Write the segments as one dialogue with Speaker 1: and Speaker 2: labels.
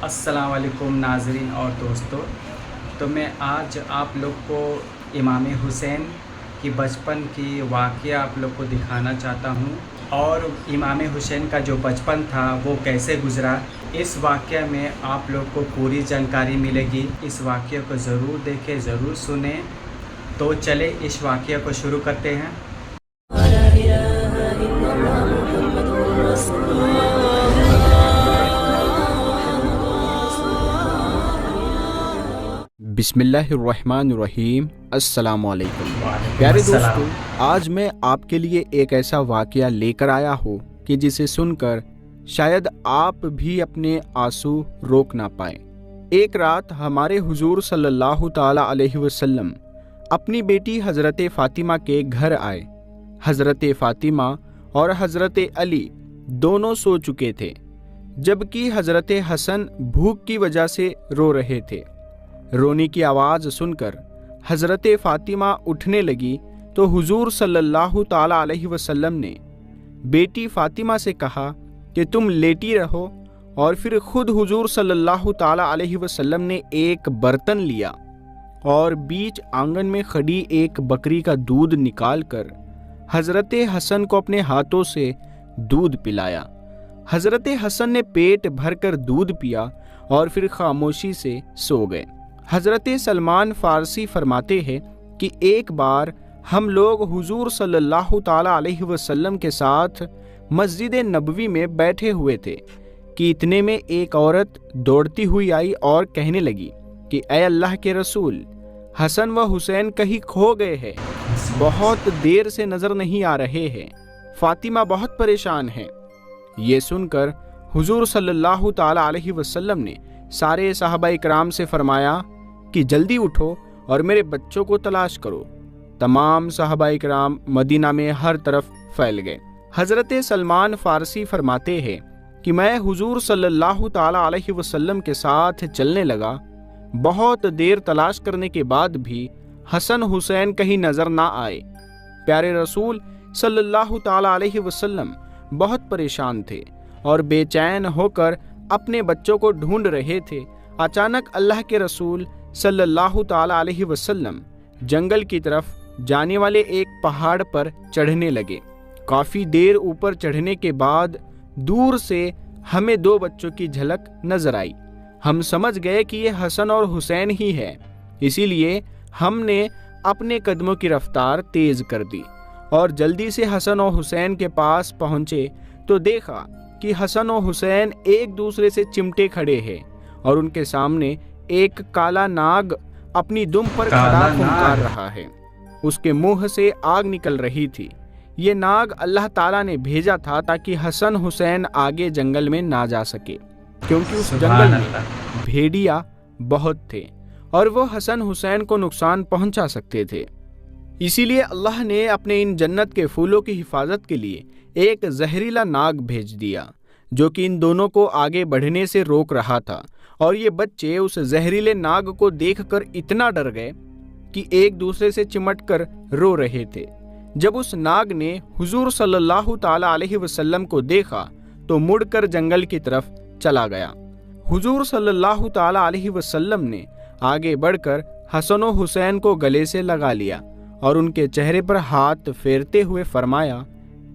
Speaker 1: السلام علیکم ناظرین اور دوستو، تو میں آج آپ لوگ کو امام حسین کی بچپن کی واقعہ آپ لوگ کو دکھانا چاہتا ہوں، اور امام حسین کا جو بچپن تھا وہ کیسے گزرا، اس واقعہ میں آپ لوگ کو پوری جانکاری ملے گی۔ اس واقعہ کو ضرور دیکھیں، ضرور سنیں۔ تو چلے اس واقعہ کو شروع کرتے ہیں۔
Speaker 2: بسم اللہ الرحمن الرحیم۔ السلام علیکم
Speaker 1: وعلیکم
Speaker 2: پیارے
Speaker 1: السلام۔
Speaker 2: دوستو، آج میں آپ کے لیے ایک ایسا واقعہ لے کر آیا ہوں کہ جسے سن کر شاید آپ بھی اپنے آنسو روک نہ پائیں۔ ایک رات ہمارے حضور صلی اللہ تعالی علیہ وسلم اپنی بیٹی حضرت فاطمہ کے گھر آئے۔ حضرت فاطمہ اور حضرت علی دونوں سو چکے تھے، جبکہ حضرت حسن بھوک کی وجہ سے رو رہے تھے۔ رونے کی آواز سن کر حضرت فاطمہ اٹھنے لگی تو حضور صلی اللہ تعالی علیہ وسلم نے بیٹی فاطمہ سے کہا کہ تم لیٹی رہو، اور پھر خود حضور صلی اللہ تعالی علیہ وسلم نے ایک برتن لیا اور بیچ آنگن میں کھڑی ایک بکری کا دودھ نکال کر حضرت حسن کو اپنے ہاتھوں سے دودھ پلایا۔ حضرت حسن نے پیٹ بھر کر دودھ پیا اور پھر خاموشی سے سو گئے۔ حضرت سلمان فارسی فرماتے ہیں کہ ایک بار ہم لوگ حضور صلی اللہ تعالی علیہ وسلم کے ساتھ مسجد نبوی میں بیٹھے ہوئے تھے کہ اتنے میں ایک عورت دوڑتی ہوئی آئی اور کہنے لگی کہ اے اللہ کے رسول، حسن و حسین کہیں کھو گئے ہیں، بہت دیر سے نظر نہیں آ رہے ہیں، فاطمہ بہت پریشان ہے۔ یہ سن کر حضور صلی اللہ تعالی علیہ وسلم نے سارے صحابہ اکرام سے فرمایا کہ جلدی اٹھو اور میرے بچوں کو تلاش کرو۔ تمام صحابہ اکرام مدینہ میں ہر طرف پھیل گئے۔ حضرت سلمان فارسی فرماتے ہیں کہ میں حضور صلی اللہ تعالی علیہ وسلم کے ساتھ چلنے لگا، بہت دیر تلاش کرنے کے بعد بھی حسن حسین کہیں نظر نہ آئے۔ پیارے رسول صلی اللہ تعالی علیہ وسلم بہت پریشان تھے اور بے چین ہو کر اپنے بچوں کو ڈھونڈ رہے تھے۔ اچانک اللہ کے رسول صلی اللہ تعالی علیہ وسلم جنگل کی طرف جانے والے ایک پہاڑ پر چڑھنے لگے۔ کافی دیر اوپر چڑھنے کے بعد دور سے ہمیں دو بچوں کی جھلک نظر آئی۔ ہم سمجھ گئے کہ یہ حسن اور حسین ہی ہے، اسی لیے ہم نے اپنے قدموں کی رفتار تیز کر دی اور جلدی سے حسن و حسین کے پاس پہنچے تو دیکھا کہ حسن و حسین ایک دوسرے سے چمٹے کھڑے ہیں اور ان کے سامنے ایک کالا ناگ اپنی دم پر کھڑا پھنکار رہا ہے۔ اس کے منہ سے آگ نکل رہی تھی۔ یہ ناگ اللہ تعالیٰ نے بھیجا تھا تاکہ حسن حسین آگے جنگل میں نہ جا سکے، کیونکہ اس جنگل میں بھیڑیا بہت تھے اور وہ حسن حسین کو نقصان پہنچا سکتے تھے۔ اسی لیے اللہ نے اپنے ان جنت کے پھولوں کی حفاظت کے لیے ایک زہریلا ناگ بھیج دیا جو کہ ان دونوں کو آگے بڑھنے سے روک رہا تھا، اور یہ بچے اس زہریلے ناگ کو دیکھ کر اتنا ڈر گئے کہ ایک دوسرے سے چمٹ کر رو رہے تھے۔ جب اس ناگ نے حضور صلی اللہ تعالی علیہ وسلم کو دیکھا تو مڑ کر جنگل کی طرف چلا گیا۔ حضور صلی اللہ تعالی علیہ وسلم نے آگے بڑھ کر حسن و حسین کو گلے سے لگا لیا اور ان کے چہرے پر ہاتھ پھیرتے ہوئے فرمایا،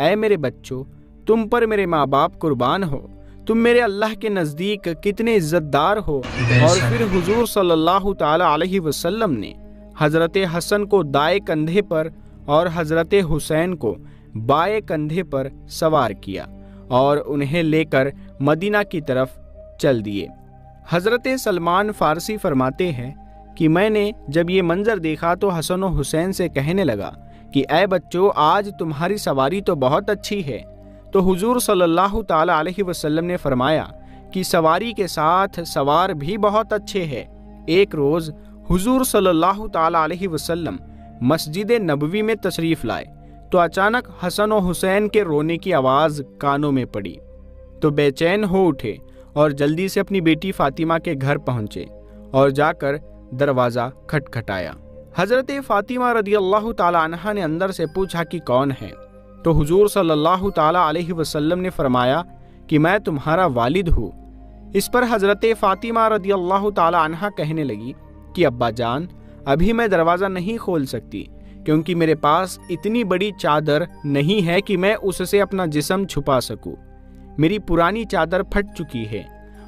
Speaker 2: اے میرے بچوں، تم پر میرے ماں باپ قربان ہو، تم میرے اللہ کے نزدیک کتنے عزت دار ہو۔ اور پھر حضور صلی اللہ تعالی علیہ وسلم نے حضرت حسن کو دائیں کندھے پر اور حضرت حسین کو بائیں کندھے پر سوار کیا اور انہیں لے کر مدینہ کی طرف چل دیے۔ حضرت سلمان فارسی فرماتے ہیں کہ میں نے جب یہ منظر دیکھا تو حسن و حسین سے کہنے لگا کہ اے بچوں، آج تمہاری سواری تو بہت اچھی ہے۔ تو حضور صلی اللہ تعالی علیہ وسلم نے فرمایا کہ سواری کے ساتھ سوار بھی بہت اچھے ہیں۔ ایک روز حضور صلی اللہ تعالی علیہ وسلم مسجد نبوی میں تشریف لائے تو اچانک حسن و حسین کے رونے کی آواز کانوں میں پڑی تو بے چین ہو اٹھے اور جلدی سے اپنی بیٹی فاطمہ کے گھر پہنچے اور جا کر دروازہ کھٹکھٹایا۔ حضرت فاطمہ رضی اللہ تعالی عنہا نے اندر سے پوچھا کہ کون ہے؟ تو حضور صلی اللہ تعالی علیہ وسلم نے فرمایا کہ میں تمہارا والد ہوں۔ اس پر حضرت فاطمہ رضی اللہ تعالی عنہا کہنے لگی کہ ابا جان، ابھی میں دروازہ نہیں کھول سکتی، کیونکہ میرے پاس اتنی بڑی چادر نہیں ہے کہ میں اس سے اپنا جسم چھپا سکوں۔ میری پرانی چادر پھٹ چکی ہے،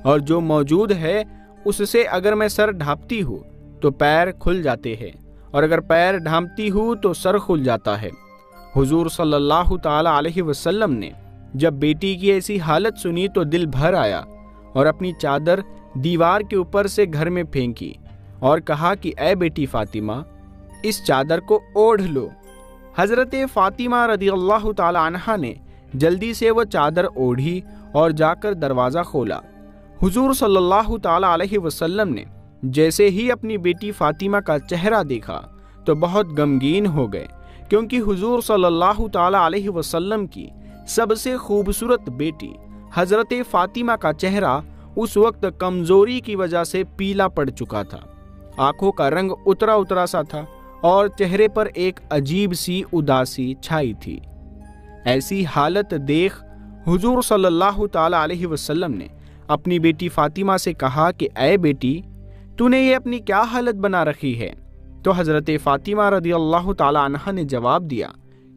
Speaker 2: اور جو موجود ہے اس سے اگر میں سر ڈھانپتی ہوں تو پیر کھل جاتے ہیں، اور اگر پیر ڈھانپتی ہوں تو سر کھل جاتا ہے۔ حضور صلی اللہ تعالی علیہ وسلم نے جب بیٹی کی ایسی حالت سنی تو دل بھر آیا، اور اپنی چادر دیوار کے اوپر سے گھر میں پھینکی اور کہا کہ اے بیٹی فاطمہ، اس چادر کو اوڑھ لو۔ حضرت فاطمہ رضی اللہ تعالی عنہا نے جلدی سے وہ چادر اوڑھی اور جا کر دروازہ کھولا۔ حضور صلی اللہ تعالی علیہ وسلم نے جیسے ہی اپنی بیٹی فاطمہ کا چہرہ دیکھا تو بہت غمگین ہو گئے، کیونکہ حضور صلی اللہ تعالی علیہ وسلم کی سب سے خوبصورت بیٹی حضرت فاطمہ کا چہرہ اس وقت کمزوری کی وجہ سے پیلا پڑ چکا تھا، آنکھوں کا رنگ اترا اترا سا تھا، اور چہرے پر ایک عجیب سی اداسی چھائی تھی۔ ایسی حالت دیکھ حضور صلی اللہ تعالی علیہ وسلم نے اپنی بیٹی فاطمہ سے کہا کہ اے بیٹی، تو نے یہ اپنی کیا حالت بنا رکھی ہے؟ تو حضرت فاطمہ رضی اللہ تعالی عنہا نے جواب دیا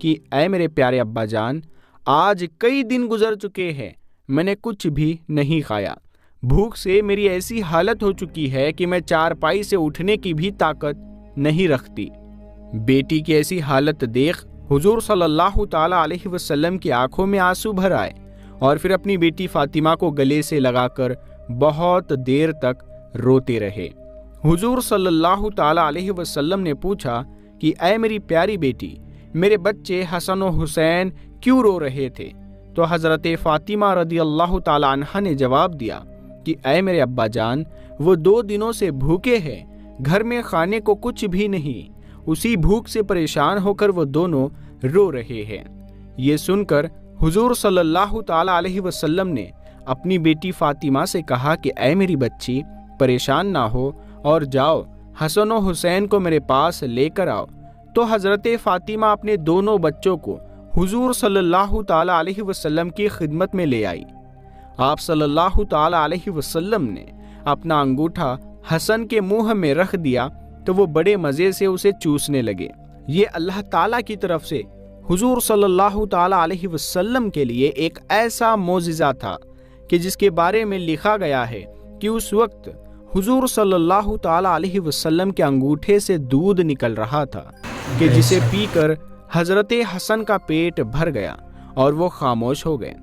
Speaker 2: کہ اے میرے پیارے ابا جان، آج کئی دن گزر چکے ہیں، میں نے کچھ بھی نہیں کھایا، بھوک سے میری ایسی حالت ہو چکی ہے کہ میں چارپائی سے اٹھنے کی بھی طاقت نہیں رکھتی۔ بیٹی کی ایسی حالت دیکھ حضور صلی اللہ تعالی علیہ وسلم کی آنکھوں میں آنسو بھر آئے، اور پھر اپنی بیٹی فاطمہ کو گلے سے لگا کر بہت دیر تک روتے رہے۔ حضور صلی اللہ تعالی علیہ وسلم نے پوچھا کہ اے میری پیاری بیٹی، میرے بچے حسن و حسین کیوں رو رہے تھے؟ تو حضرت فاطمہ رضی اللہ تعالی عنہا نے جواب دیا کہ اے میرے ابا جان، وہ 2 دنوں سے بھوکے ہیں، گھر میں کھانے کو کچھ بھی نہیں، اسی بھوک سے پریشان ہو کر وہ دونوں رو رہے ہیں۔ یہ سن کر حضور صلی اللہ تعالی علیہ وسلم نے اپنی بیٹی فاطمہ سے کہا کہ اے میری بچی، پریشان نہ ہو اور جاؤ حسن و حسین کو میرے پاس لے کر آؤ۔ تو حضرت فاطمہ اپنے دونوں بچوں کو حضور صلی اللہ تعالی علیہ وسلم کی خدمت میں لے آئی۔ آپ صلی اللہ تعالی علیہ وسلم نے اپنا انگوٹھا حسن کے منہ میں رکھ دیا تو وہ بڑے مزے سے اسے چوسنے لگے۔ یہ اللہ تعالیٰ کی طرف سے حضور صلی اللہ تعالی علیہ وسلم کے لیے ایک ایسا معجزہ تھا کہ جس کے بارے میں لکھا گیا ہے کہ اس وقت حضور صلی اللہ تعالی علیہ وسلم کے انگوٹھے سے دودھ نکل رہا تھا کہ جسے پی کر حضرت حسن کا پیٹ بھر گیا اور وہ خاموش ہو گئے۔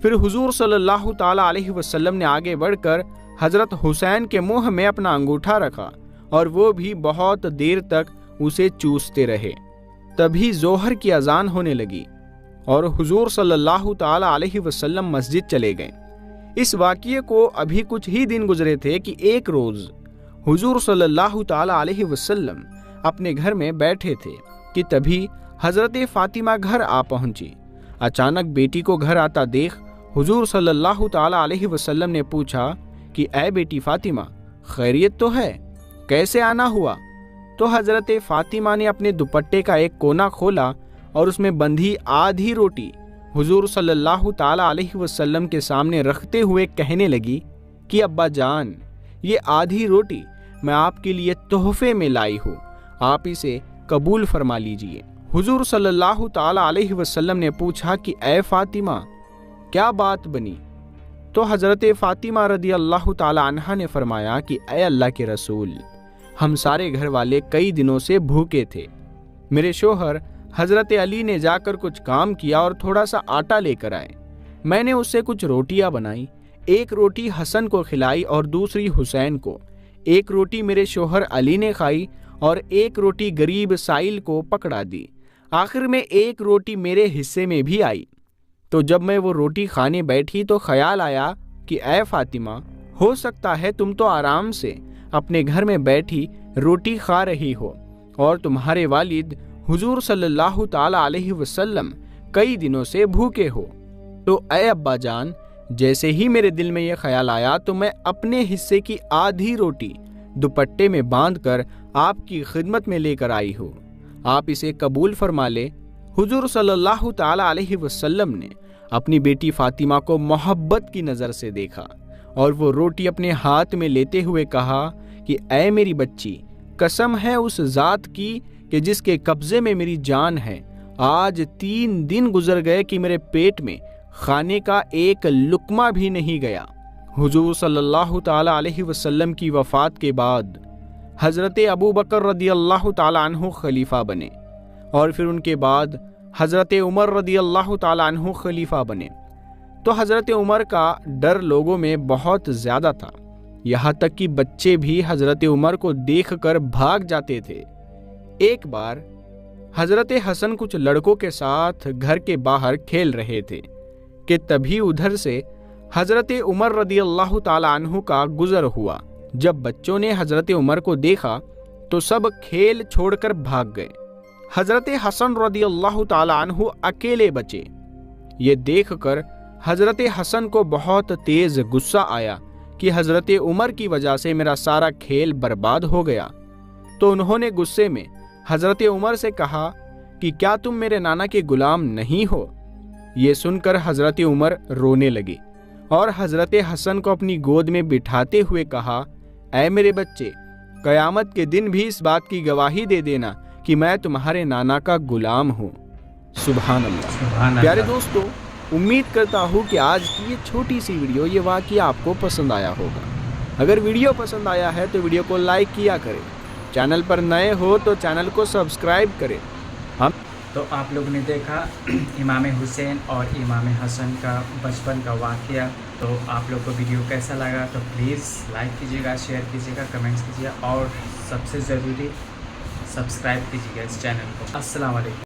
Speaker 2: پھر حضور صلی اللہ تعالی علیہ وسلم نے آگے بڑھ کر حضرت حسین کے منہ میں اپنا انگوٹھا رکھا اور وہ بھی بہت دیر تک اسے چوستے رہے۔ تبھی ظہر کی اذان ہونے لگی اور حضور صلی اللہ تعالی علیہ وسلم مسجد چلے گئے۔ اس واقعے کو ابھی کچھ ہی دن گزرے تھے کہ ایک روز حضور صلی اللہ تعالی علیہ وسلم اپنے گھر میں بیٹھے تھے کہ تبھی حضرت فاطمہ گھر آ پہنچی۔ اچانک بیٹی کو گھر آتا دیکھ حضور صلی اللہ تعالی علیہ وسلم نے پوچھا کہ اے بیٹی فاطمہ، خیریت تو ہے؟ کیسے آنا ہوا؟ تو حضرت فاطمہ نے اپنے دوپٹے کا ایک کونا کھولا اور اس میں بندھی آدھی روٹی حضور صلی اللہ تعالی علیہ وسلم کے سامنے رکھتے ہوئے کہنے لگی کہ ابا جان، یہ آدھی روٹی میں آپ کے لیے تحفے میں لائی ہوں، آپ اسے قبول فرما لیجئے۔ حضور صلی اللہ تعالی علیہ وسلم نے پوچھا کہ اے فاطمہ، کیا بات بنی؟ تو حضرت فاطمہ رضی اللہ تعالی عنہا نے فرمایا کہ اے اللہ کے رسول، ہم سارے گھر والے کئی دنوں سے بھوکے تھے۔ میرے شوہر حضرت علی نے جا کر کچھ کام کیا اور تھوڑا سا آٹا لے کر آئے۔ میں نے اس سے کچھ روٹیاں بنائی، ایک روٹی حسن کو کھلائی اور دوسری حسین کو، ایک روٹی میرے شوہر علی نے کھائی اور ایک روٹی غریب سائل کو پکڑا دی، آخر میں ایک روٹی میرے حصے میں بھی آئی۔ تو جب میں وہ روٹی کھانے بیٹھی تو خیال آیا کہ اے فاطمہ، ہو سکتا ہے تم تو آرام سے اپنے گھر میں بیٹھی روٹی کھا رہی ہو اور تمہارے والد حضور صلی اللہ تعالی علیہ وسلم کئی دنوں سے بھوکے ہو۔ تو اے ابا جان، جیسے ہی میرے دل میں یہ خیال آیا تو میں اپنے حصے کی آدھی روٹی دوپٹے میں باندھ کر آپ کی خدمت میں لے کر آئی ہوں، آپ اسے قبول فرما لے۔ حضور صلی اللہ تعالی علیہ وسلم نے اپنی بیٹی فاطمہ کو محبت کی نظر سے دیکھا اور وہ روٹی اپنے ہاتھ میں لیتے ہوئے کہا کہ اے میری بچی، قسم ہے اس ذات کی کہ جس کے قبضے میں میری جان ہے، آج 3 دن گزر گئے کہ میرے پیٹ میں کھانے کا ایک لقمہ بھی نہیں گیا۔ حضور صلی اللہ تعالی علیہ وسلم کی وفات کے بعد حضرت ابو بکر رضی اللہ تعالی عنہ خلیفہ بنے، اور پھر ان کے بعد حضرت عمر رضی اللہ تعالی عنہ خلیفہ بنے۔ تو حضرت عمر کا ڈر لوگوں میں بہت زیادہ تھا، یہاں تک کہ بچے بھی حضرت عمر کو دیکھ کر بھاگ جاتے تھے۔ ایک بار حضرت حسن کچھ لڑکوں کے ساتھ گھر کے باہر کھیل رہے تھے کہ تبھی ادھر سے حضرت عمر رضی اللہ تعالی عنہ کا گزر ہوا۔ جب بچوں نے حضرت عمر کو دیکھا تو سب کھیل چھوڑ کر بھاگ گئے۔ حضرت حسن رضی اللہ تعالی عنہ اکیلے بچے۔ یہ دیکھ کر حضرت حسن کو بہت تیز غصہ آیا کہ حضرت عمر کی وجہ سے میرا سارا کھیل برباد ہو گیا۔ تو انہوں نے غصے میں حضرت عمر سے کہا کہ کیا تم میرے نانا کے غلام نہیں ہو؟ یہ سن کر حضرت عمر رونے لگے اور حضرت حسن کو اپنی گود میں بٹھاتے ہوئے کہا، اے میرے بچے، قیامت کے دن بھی اس بات کی گواہی دے دینا کہ میں تمہارے نانا کا غلام ہوں۔ سبحان اللہ۔ پیارے دوستو، امید کرتا ہوں کہ آج کی یہ چھوٹی سی ویڈیو، یہ واقعہ آپ کو پسند آیا ہوگا۔ اگر ویڈیو پسند آیا ہے تو ویڈیو کو لائک کیا کریں، چینل پر نئے ہو تو چینل کو سبسکرائب کریں۔
Speaker 1: تو آپ لوگ نے دیکھا امام حسین اور امام حسن کا بچپن کا واقعہ۔ تو آپ لوگ کو ویڈیو کیسا لگا تو پلیز لائک کیجیے گا، شیئر کیجیے گا، کمنٹس کیجیے، اور سب سے ضروری سبسکرائب کیجیے گا اس چینل کو۔ السلام علیکم۔